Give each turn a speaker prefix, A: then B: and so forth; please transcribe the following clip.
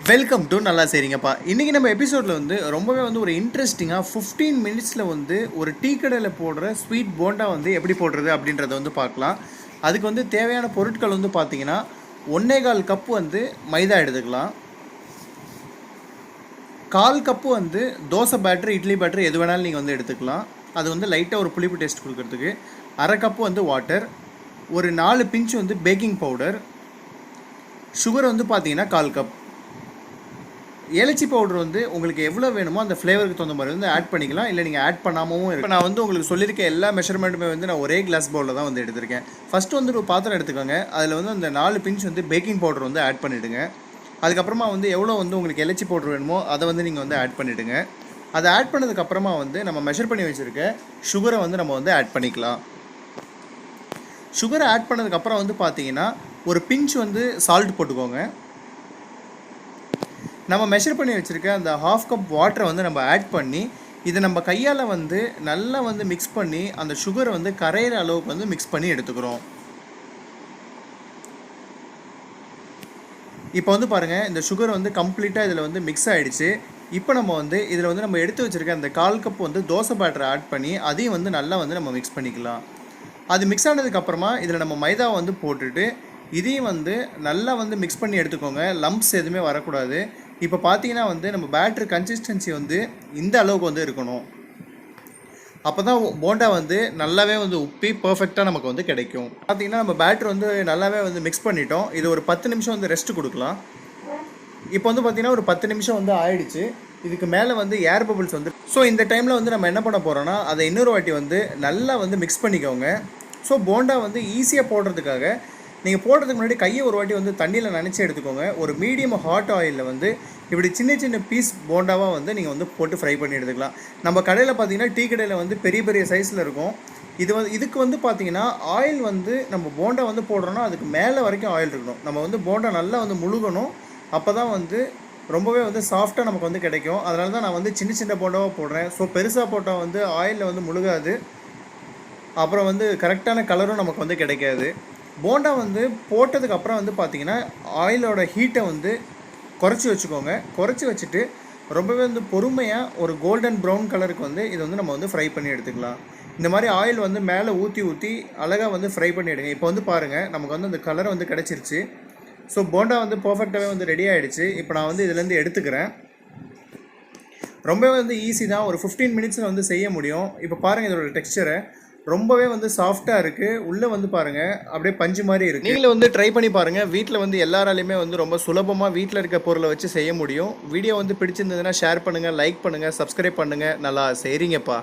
A: Welcome to நல்லாசேரிங்கப்பா. இன்றைக்கி நம்ம எபிசோடில் வந்து ரொம்பவே வந்து ஒரு இன்ட்ரெஸ்டிங்காக 15 மினிட்ஸில் வந்து ஒரு டீ கடையில் போடுற ஸ்வீட் போண்டா வந்து எப்படி போடுறது அப்படின்றத வந்து பார்க்கலாம். அதுக்கு வந்து தேவையான பொருட்கள் வந்து பார்த்தீங்கன்னா 1.25 கப்பு வந்து மைதா எடுத்துக்கலாம், 1/4 கப்பு வந்து தோசை பேட்டர், இட்லி பேட்டர் எது வேணாலும் நீங்கள் வந்து எடுத்துக்கலாம். அது வந்து லைட்டாக ஒரு புளிப்பு டேஸ்ட் கொடுக்கறதுக்கு. 1/2 கப்பு வந்து வாட்டர், ஒரு 4 பிஞ்ச் வந்து பேக்கிங் பவுடர், சுகர் வந்து பார்த்தீங்கன்னா 1/4 கப். ஏலச்சி பவுடர் வந்து உங்களுக்கு எவ்வளோ வேணுமோ அந்த ஃப்ளேவருக்கு தகுந்த மாதிரி வந்து ஆட் பண்ணிக்கலாம், இல்லை நீங்கள் ஆட் பண்ணாமவும் இப்போ நான் வந்து உங்களுக்கு சொல்லியிருக்க எல்லா மெஷர்மெண்ட்டுமே வந்து நான் ஒரே கிளாஸ் பவுலில் தான் வந்து எடுத்திருக்கேன். ஃபஸ்ட்டு வந்து ஒரு பாத்திரம் எடுத்துக்கோங்க, அதில் வந்து அந்த 4 பிஞ்ச் வந்து பேக்கிங் பவுடர் வந்து ஆட் பண்ணிவிடுங்க. அதுக்கப்புறமா வந்து எவ்வளோ வந்து உங்களுக்கு ஏலச்சி பவுடர் வேணுமோ அதை வந்து நீங்கள் வந்து ஆட் பண்ணிவிடுங்க. அதை ஆட் பண்ணதுக்கப்புறமா வந்து நம்ம மெஷர் பண்ணி வச்சுருக்க சுகரை வந்து நம்ம வந்து ஆட் பண்ணிக்கலாம். சுகரை ஆட் பண்ணதுக்கப்புறம் வந்து பார்த்தீங்கன்னா ஒரு பிஞ்ச் வந்து சால்ட் போட்டுக்கோங்க. நம்ம மெஷர் பண்ணி வச்சுருக்க அந்த 1/2 கப் வாட்டரை வந்து நம்ம ஆட் பண்ணி இதை நம்ம கையால் வந்து நல்லா வந்து மிக்ஸ் பண்ணி அந்த சுகரை வந்து கரையிற அளவுக்கு வந்து மிக்ஸ் பண்ணி எடுத்துக்கிறோம். இப்போ வந்து பாருங்கள், இந்த சுகர் வந்து கம்ப்ளீட்டாக இதில் வந்து மிக்ஸ் ஆகிடுச்சு. இப்போ நம்ம வந்து இதில் வந்து நம்ம எடுத்து வச்சுருக்க அந்த 1/4 கப் வந்து தோசை பேட்டரை ஆட் பண்ணி அதையும் வந்து நல்லா வந்து நம்ம மிக்ஸ் பண்ணிக்கலாம். அது மிக்ஸ் ஆனதுக்கப்புறமா இதில் நம்ம மைதாவை வந்து போட்டுட்டு இதையும் வந்து நல்லா வந்து மிக்ஸ் பண்ணி எடுத்துக்கோங்க. லம்ப்ஸ் எதுவுமே வரக்கூடாது. இப்போ பார்த்தீங்கன்னா வந்து நம்ம பேட்டரி கன்சிஸ்டன்சி வந்து இந்த அளவுக்கு வந்து இருக்கணும். அப்போ தான் போண்டா வந்து நல்லாவே வந்து உப்பி பர்ஃபெக்டாக நமக்கு வந்து கிடைக்கும். பார்த்தீங்கன்னா நம்ம பேட்டரி வந்து நல்லாவே வந்து மிக்ஸ் பண்ணிட்டோம். இது ஒரு 10 நிமிஷம் வந்து ரெஸ்ட் கொடுக்கலாம். இப்போ வந்து பார்த்திங்கன்னா ஒரு 10 நிமிஷம் வந்து ஆயிடுச்சு. இதுக்கு மேலே வந்து ஏர் பபிள்ஸ் வந்து ஸோ இந்த டைமில் வந்து நம்ம என்ன பண்ண போகிறோன்னா அதை இன்னொரு வாட்டி வந்து நல்லா வந்து மிக்ஸ் பண்ணிக்கோங்க. ஸோ போண்டா வந்து ஈஸியாக போடுறதுக்காக நீங்கள் போடுறதுக்கு முன்னாடி கையை ஒரு வாட்டி வந்து தண்ணியில் நனைச்சி எடுத்துக்கோங்க. ஒரு மீடியம் ஹாட் ஆயிலில் வந்து இப்படி சின்ன சின்ன பீஸ் போண்டாவாக வந்து நீங்கள் வந்து போட்டு ஃப்ரை பண்ணி எடுத்துக்கலாம். நம்ம கடையில் பார்த்தீங்கன்னா டீ கடையில் வந்து பெரிய பெரிய சைஸில் இருக்கும். இதுக்கு வந்து பார்த்தீங்கன்னா ஆயில் வந்து நம்ம போண்டா வந்து போடுறோன்னா அதுக்கு மேலே வரைக்கும் ஆயில் இருக்கணும். நம்ம வந்து போண்டா நல்லா வந்து முழுகணும். அப்போ தான் வந்து ரொம்பவே வந்து சாஃப்டாக நமக்கு வந்து கிடைக்கும். அதனால தான் நான் வந்து சின்ன சின்ன போண்டாவாக போடுறேன். ஸோ பெருசாக போட்டால் வந்து ஆயிலில் வந்து முழுகாது, அப்புறம் வந்து கரெக்டான கலரும் நமக்கு வந்து கிடைக்காது. போண்டா வந்து போட்டதுக்கப்புறம் வந்து பார்த்திங்கன்னா ஆயிலோட ஹீட்டை வந்து குறைச்சி வச்சுக்கோங்க. குறைச்சி வச்சுட்டு ரொம்பவே வந்து பொறுமையாக ஒரு கோல்டன் ப்ரௌன் கலருக்கு வந்து இதை வந்து நம்ம வந்து ஃப்ரை பண்ணி எடுத்துக்கலாம். இந்த மாதிரி ஆயில் வந்து மேலே ஊற்றி அழகாக வந்து ஃப்ரை பண்ணி எடுங்க. இப்போ வந்து பாருங்கள், நமக்கு வந்து அந்த கலர் வந்து கிடச்சிருச்சு. ஸோ போண்டா வந்து பர்ஃபெக்டாகவே வந்து ரெடி ஆகிடுச்சு. இப்போ நான் வந்து இதுலேருந்து எடுத்துக்கிறேன். ரொம்பவே வந்து ஈஸி தான், ஒரு 15 மினிட்ஸில் வந்து செய்ய முடியும். இப்போ பாருங்கள், இதோட டெக்ஸ்சரை ரொம்பவே வந்து சாஃப்டாக இருக்குது. உள்ளே வந்து பாருங்கள் அப்படியே பஞ்சு மாதிரி இருக்குது. நீங்களும் வந்து ட்ரை பண்ணி பாருங்கள். வீட்டில் வந்து எல்லாராலையுமே வந்து ரொம்ப சுலபமாக வீட்டில் இருக்க பொருளை வச்சு செய்ய முடியும். வீடியோ வந்து பிடிச்சிருந்ததுன்னா ஷேர் பண்ணுங்கள், லைக் பண்ணுங்கள், சப்ஸ்கிரைப் பண்ணுங்கள். நல்லா செய்கிறீங்கப்பா.